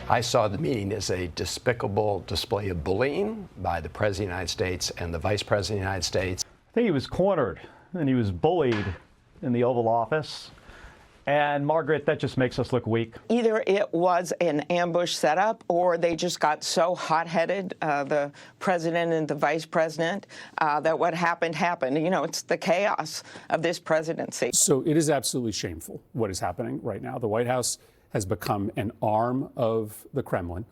I saw the meeting as a despicable display of bullying by the President of the United States and the Vice President of the United States. I think he was cornered and he was bullied in the Oval Office. And Margaret, that just makes us look weak. Either it was an ambush setup or they just got so hot-headed, the president and the vice president, that what happened happened. You know, it's the chaos of this presidency. So it is absolutely shameful what is happening right now. The White House has become an arm of the Kremlin.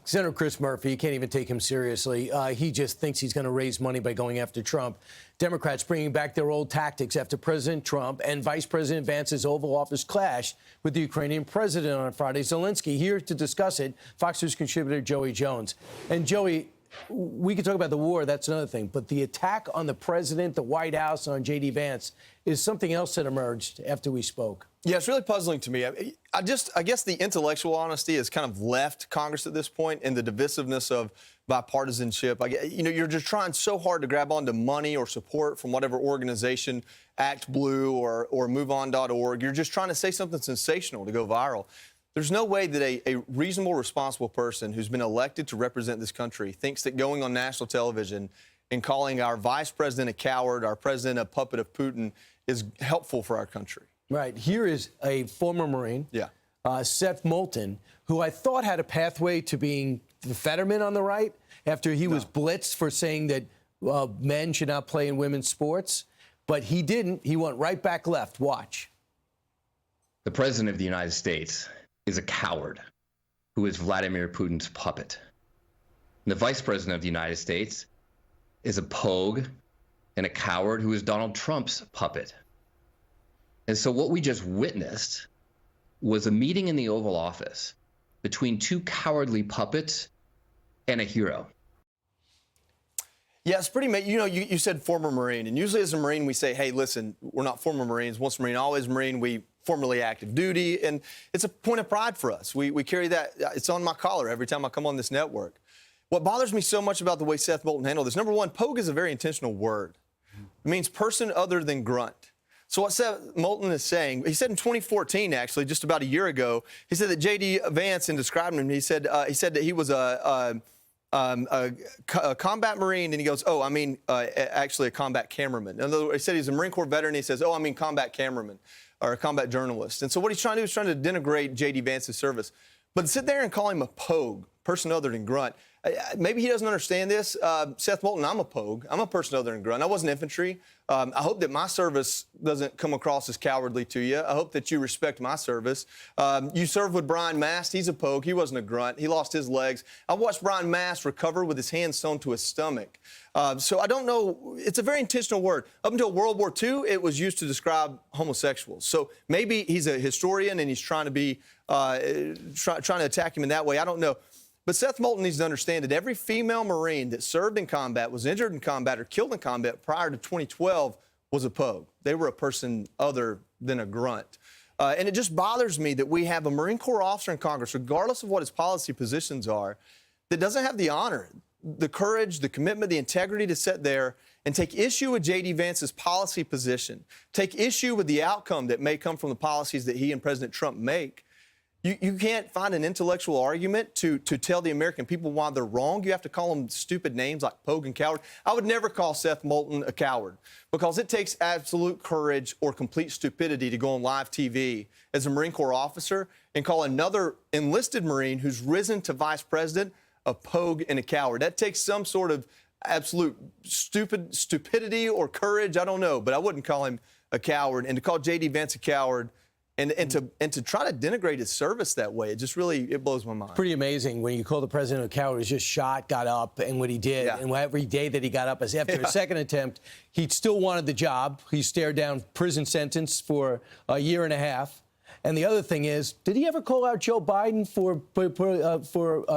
Senator Chris Murphy, you can't even take him seriously. He just thinks he's going to raise money by going after Trump. Democrats bringing back their old tactics after President Trump and Vice President Vance's Oval Office clash with the Ukrainian president on Friday. Zelensky here to discuss it, Fox News contributor Joey Jones. And Joey, we could talk about the war, that's another thing, but the attack on the president, the White House, on J.D. Vance is something else that emerged after we spoke. Yeah, it's really puzzling to me. I guess the intellectual honesty has kind of left Congress at this point, and the divisiveness of bipartisanship. You're just trying so hard to grab onto money or support from whatever organization, Act Blue or MoveOn.org. You're just trying to say something sensational to go viral. There's no way that a reasonable, responsible person who's been elected to represent this country thinks that going on national television and calling our vice president a coward, our president a puppet of Putin, is helpful for our country. Right. Here is a former Marine, Seth Moulton, who I thought had a pathway to being the Fetterman on the right after he was blitzed for saying that men should not play in women's sports. But he didn't. He went right back left. Watch. The president of the United States is a coward who is Vladimir Putin's puppet. And the vice president of the United States is a pogue and a coward who is Donald Trump's puppet. And so what we just witnessed was a meeting in the Oval Office between two cowardly puppets and a hero. Yeah, it's pretty amazing. You know, you said former Marine, and usually as a Marine we say, hey, listen, we're not former Marines. Once Marine, always Marine. We formerly active duty, and it's a point of pride for us. We carry that. It's on my collar every time I come on this network. What bothers me so much about the way Seth Moulton handled this, number one, pogue is a very intentional word. It means person other than grunt. So what Seth Moulton is saying, he said in 2014, actually, just about a year ago, he said that J.D. Vance, in describing him, he said that he was a combat Marine, and he goes, oh, I mean, actually a combat cameraman. In other words, he said he's a Marine Corps veteran, and he says, oh, I mean combat cameraman or a combat journalist. And so what he's trying to do is trying to denigrate J.D. Vance's service. But to sit there and call him a pogue, person other than grunt, maybe he doesn't understand this. Seth Moulton, I'm a pogue. I'm a person other than grunt. I wasn't infantry. I hope that my service doesn't come across as cowardly to you. I hope that you respect my service. You served with Brian Mast. He's a pogue. He wasn't a grunt. He lost his legs. I watched Brian Mast recover with his hands sewn to his stomach. So I don't know. It's a very intentional word. Up until World War II, it was used to describe homosexuals. So maybe he's a historian and he's trying to be trying to attack him in that way. I don't know. But Seth Moulton needs to understand that every female Marine that served in combat, was injured in combat, or killed in combat prior to 2012 was a pogue. They were a person other than a grunt. And it just bothers me that we have a Marine Corps officer in Congress, regardless of what his policy positions are, that doesn't have the honor, the courage, the commitment, the integrity to sit there and take issue with J.D. Vance's policy position, take issue with the outcome that may come from the policies that he and President Trump make. You can't find an intellectual argument to tell the American people why they're wrong. You have to call them stupid names like pogue and coward. I would never call Seth Moulton a coward because it takes absolute courage or complete stupidity to go on live TV as a Marine Corps officer and call another enlisted Marine who's risen to vice president a pogue and a coward. That takes some sort of absolute stupidity or courage. I don't know, but I wouldn't call him a coward. And to call J.D. Vance a coward and to try to denigrate his service that way, it blows my mind. Pretty amazing when you call the president a coward. He was just shot, got up, and what he did, and every day that he got up, as after a second attempt, he still wanted the job. He stared down prison sentence for a year and a half. And the other thing is, did he ever call out Joe Biden for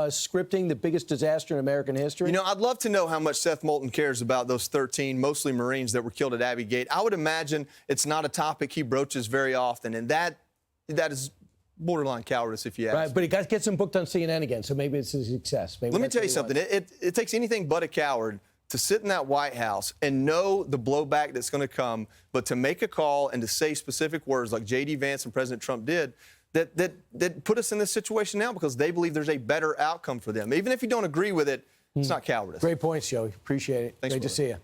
scripting the biggest disaster in American history? You know, I'd love to know how much Seth Moulton cares about those 13, mostly Marines, that were killed at Abbey Gate. I would imagine it's not a topic he broaches very often, and that is borderline cowardice, if you ask. Right, but he gets him booked on CNN again, so maybe it's a success. Maybe Let me tell you something. It takes anything but a coward to sit in that White House and know the blowback that's going to come, but to make a call and to say specific words like J.D. Vance and President Trump did, that put us in this situation now because they believe there's a better outcome for them. Even if you don't agree with it, it's not cowardice. Great points, Joey. Appreciate it. Thanks, Great to brother. see you.